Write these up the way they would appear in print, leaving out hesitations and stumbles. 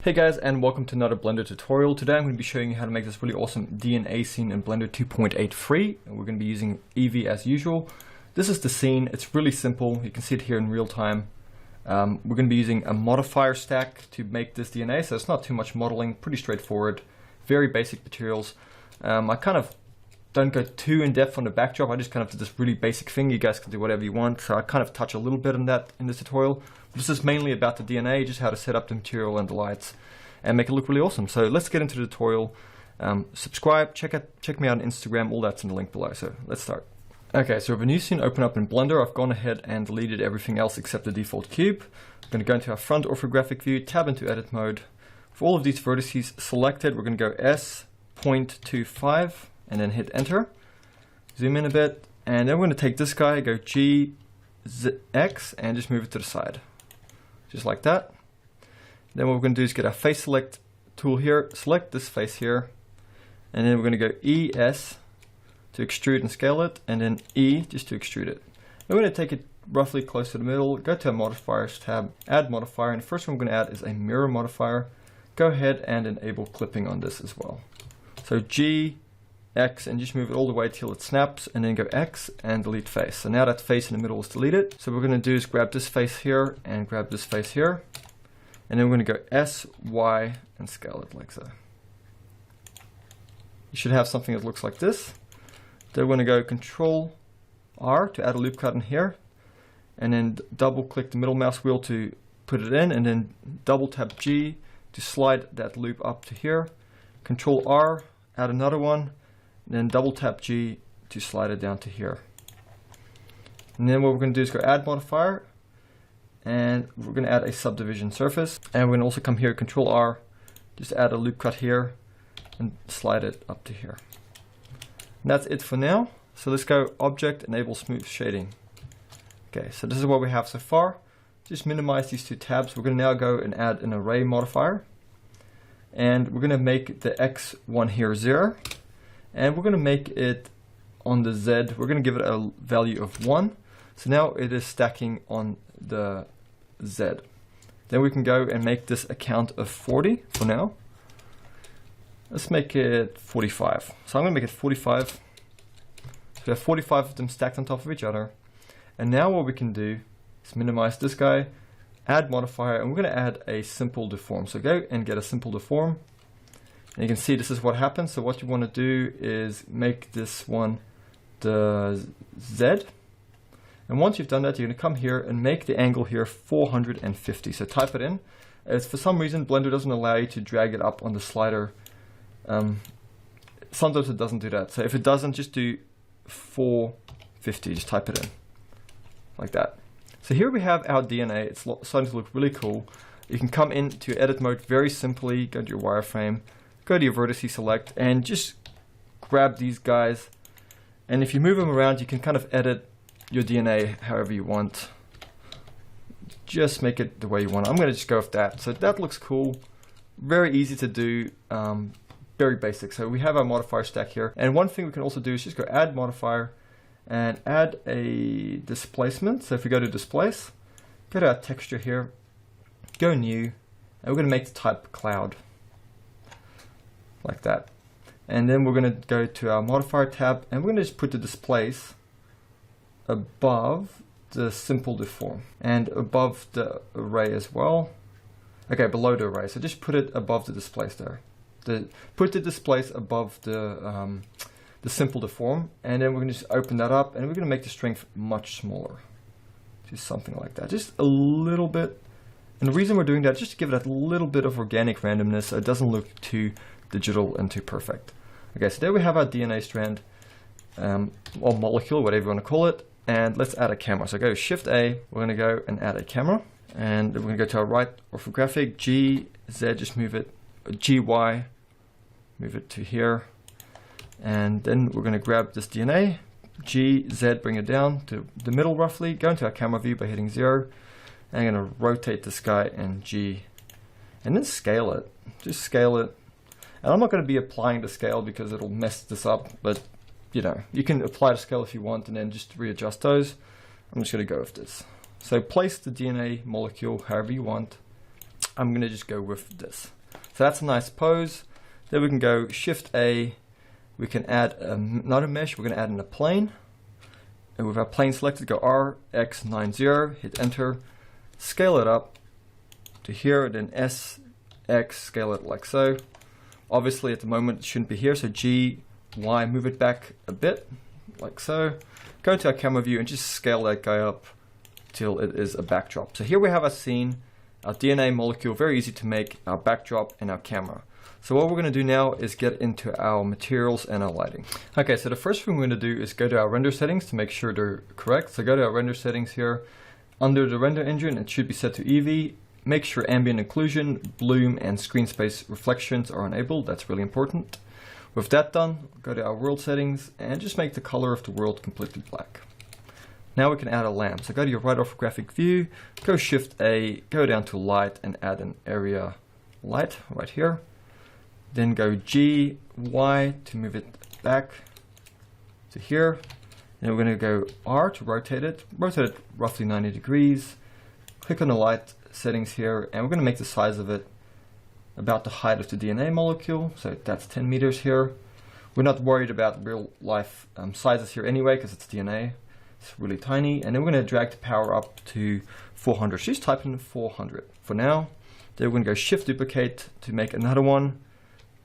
Hey guys, and welcome to another Blender tutorial. Today I'm going to be showing you how to make this really awesome DNA scene in Blender 2.8 free. And we're going to be using Eevee as usual. This is the scene. It's really simple. You can see it here in real time. We're going to be using a modifier stack to make this DNA, so it's not too much modeling, pretty straightforward, very basic materials. I kind of don't go too in depth on the backdrop. I just kind of did this really basic thing. You guys can do whatever you want. So I kind of touch a little bit on that in this tutorial. This is mainly about the DNA, just how to set up the material and the lights and make it look really awesome. So let's get into the tutorial. Subscribe, check me out on Instagram, all that's in the link below. So let's start. Okay, so we have a new scene open up in Blender. I've gone ahead and deleted everything else except the default cube. I'm going to go into our front orthographic view, tab into edit mode. For all of these vertices selected, we're going to go S.25 and then hit enter. Zoom in a bit, and then we're going to take this guy, go G, Z, X, and just move it to the side. Just like that. Then what we're going to do is get our face select tool here, select this face here, and then we're going to go ES to extrude and scale it, and then E just to extrude it. We're going to take it roughly close to the middle, go to our modifiers tab, add modifier, and the first one we're going to add is a mirror modifier. Go ahead and enable clipping on this as well. So G, X, and just move it all the way till it snaps, and then go X and delete face. So now that face in the middle is deleted. So what we're going to do is grab this face here and grab this face here, and then we're going to go S, Y, and scale it like so. You should have something that looks like this. Then we're going to go Control R to add a loop cut in here, and then double click the middle mouse wheel to put it in, and then double tap G to slide that loop up to here. Control R, add another one, then double tap G to slide it down to here. And then what we're going to do is go add modifier, and we're going to add a subdivision surface, and we're going to also come here, Control R, just add a loop cut here and slide it up to here. And that's it for now. So let's go object, enable smooth shading. Okay, so this is what we have so far. Just minimize these two tabs. We're going to now go and add an array modifier, and we're going to make the X one here 0. And we're going to make it on the Z, we're going to give it a value of 1. So now it is stacking on the Z. Then we can go and make this a count of 40 for now. Let's make it 45. So I'm going to make it 45. So we have 45 of them stacked on top of each other. And now what we can do is minimize this guy, add modifier, and we're going to add a simple deform. So go and get a simple deform. And you can see this is what happens. So what you want to do is make this one the Z. And once you've done that, you're going to come here and make the angle here 450. So type it in. As for some reason, Blender doesn't allow you to drag it up on the slider. Sometimes it doesn't do that. So if it doesn't, just do 450. Just type it in like that. So here we have our DNA. It's starting to look really cool. You can come into edit mode very simply, go to your wireframe, go to your vertices select, and just grab these guys. And if you move them around, you can kind of edit your DNA however you want. Just make it the way you want. I'm going to just go with that. So that looks cool. Very easy to do. Very basic. So we have our modifier stack here. And one thing we can also do is just go add modifier and add a displacement. So if we go to displace, go to our texture here, go new, and we're going to make the type cloud. Like that. And then we're going to go to our modifier tab, and we're going to just put the displace above the simple deform and above the array as well. Okay, below the array. So just put it above the displace there. Put the displace above the simple deform, and then we're going to just open that up, and we're going to make the strength much smaller. Just something like that. Just a little bit. And the reason we're doing that is just to give it a little bit of organic randomness so it doesn't look too digital and too perfect. Okay, so there we have our DNA strand, or molecule, whatever you want to call it, and let's add a camera. So go Shift A, we're going to go and add a camera, and we're going to go to our right orthographic, G, Z, just move it, G, Y, move it to here, and then we're going to grab this DNA, G, Z, bring it down to the middle roughly, go into our camera view by hitting 0, and I'm going to rotate this guy and G, and then scale it, just scale it. And I'm not going to be applying the scale because it'll mess this up, but you know, you can apply the scale if you want and then just readjust those. I'm just going to go with this. So place the DNA molecule however you want. I'm going to just go with this. So that's a nice pose. Then we can go Shift A. We can add not a mesh, we're going to add in a plane. And with our plane selected, go RX90, hit enter, scale it up to here, then SX, scale it like so. Obviously at the moment it shouldn't be here, so G, Y, move it back a bit, like so. Go to our camera view and just scale that guy up till it is a backdrop. So here we have our scene, our DNA molecule, very easy to make, our backdrop and our camera. So what we're going to do now is get into our materials and our lighting. Okay, so the first thing we're going to do is go to our render settings to make sure they're correct. So go to our render settings here. Under the render engine, it should be set to Eevee. Make sure ambient occlusion, bloom, and screen space reflections are enabled. That's really important. With that done, go to our world settings and just make the color of the world completely black. Now we can add a lamp. So go to your right orthographic view, go Shift A, go down to light and add an area light right here. Then go G, Y to move it back to here. Then we're going to go R to rotate it roughly 90 degrees. Click on the light settings here, and we're going to make the size of it about the height of the DNA molecule. So that's 10 meters here. We're not worried about real life sizes here anyway, because it's DNA. It's really tiny. And then we're going to drag the power up to 400. So just type in 400 for now. Then we're going to go Shift Duplicate to make another one.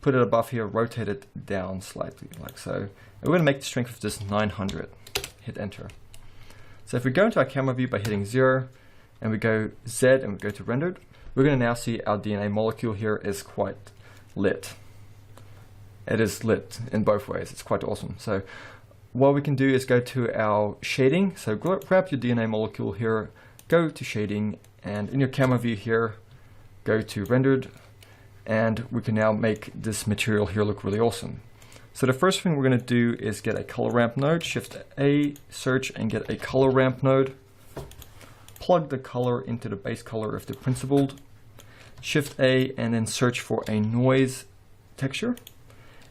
Put it above here, rotate it down slightly, like so. And we're going to make the strength of this 900. Hit enter. So if we go into our camera view by hitting 0, and we go Z and we go to rendered, we're going to now see our DNA molecule here is quite lit. It is lit in both ways. It's quite awesome. So what we can do is go to our shading. So grab your DNA molecule here, go to shading, and in your camera view here, go to rendered. And we can now make this material here look really awesome. So the first thing we're going to do is get a color ramp node, Shift A, search, and get a color ramp node. Plug the color into the base color of the principled. Shift A and then search for a noise texture.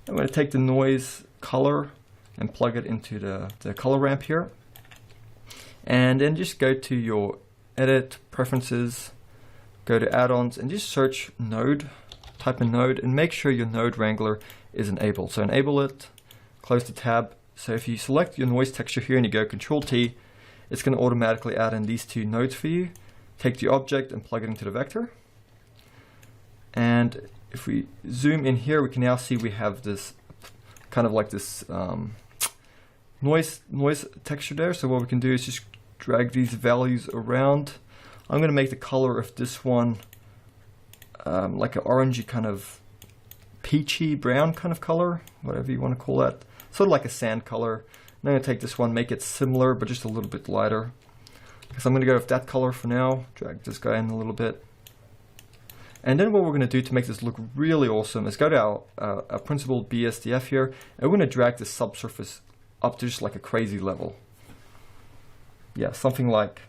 I'm going to take the noise color and plug it into the color ramp here. And then just go to your edit, preferences, go to add-ons and just search node. Type in node and make sure your node wrangler is enabled. So enable it, close the tab. So if you select your noise texture here and you go Control T, it's going to automatically add in these two nodes for you. Take the object and plug it into the vector. And if we zoom in here, we can now see we have this kind of like this noise texture there. So what we can do is just drag these values around. I'm going to make the color of this one like an orangey kind of peachy brown kind of color, whatever you want to call that. Sort of like a sand color. I'm going to take this one, make it similar, but just a little bit lighter. So I'm going to go with that color for now. Drag this guy in a little bit. And then what we're going to do to make this look really awesome is go to our principled BSDF here, and we're going to drag the subsurface up to just like a crazy level. Yeah, something like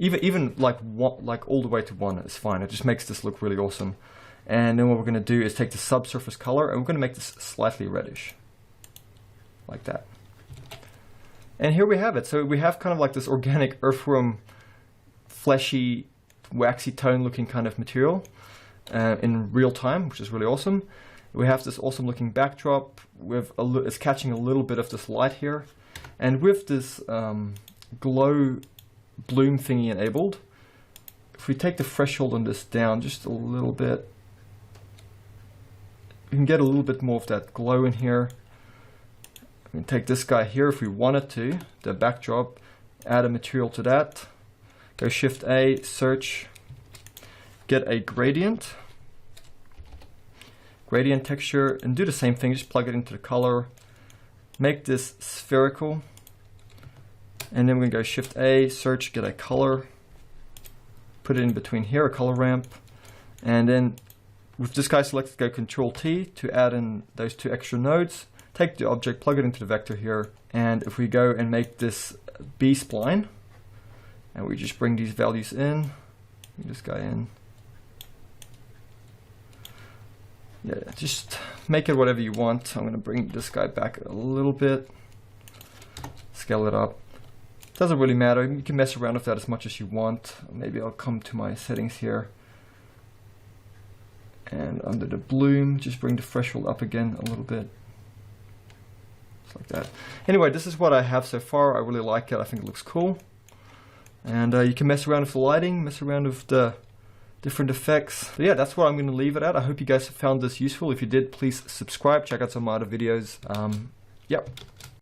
even like all the way to 1 is fine. It just makes this look really awesome. And then what we're going to do is take the subsurface color and we're going to make this slightly reddish, like that. And here we have it. So we have kind of like this organic earthworm, fleshy, waxy tone looking kind of material in real time, which is really awesome. We have this awesome looking backdrop with it's catching a little bit of this light here, and with this glow bloom thingy enabled, if we take the threshold on this down just a little bit, we can get a little bit more of that glow in here. We can take this guy here if we wanted to, the backdrop, add a material to that, go Shift A, search, get a gradient texture, and do the same thing, just plug it into the color, make this spherical, and then we're going to go Shift A, search, get a color, put it in between here, a color ramp, and then with this guy selected, go Control T to add in those two extra nodes, take the object, plug it into the vector here, and if we go and make this B-spline, and we just bring these values in, bring this guy in, yeah, just make it whatever you want. I'm going to bring this guy back a little bit, scale it up. Doesn't really matter, you can mess around with that as much as you want. Maybe I'll come to my settings here And under the bloom, just bring the threshold up again a little bit. Just like that. Anyway, this is what I have so far. I really like it. I think it looks cool. And you can mess around with the lighting, mess around with the different effects. But yeah, that's what I'm going to leave it at. I hope you guys found this useful. If you did, please subscribe. Check out some of my other videos. Yep.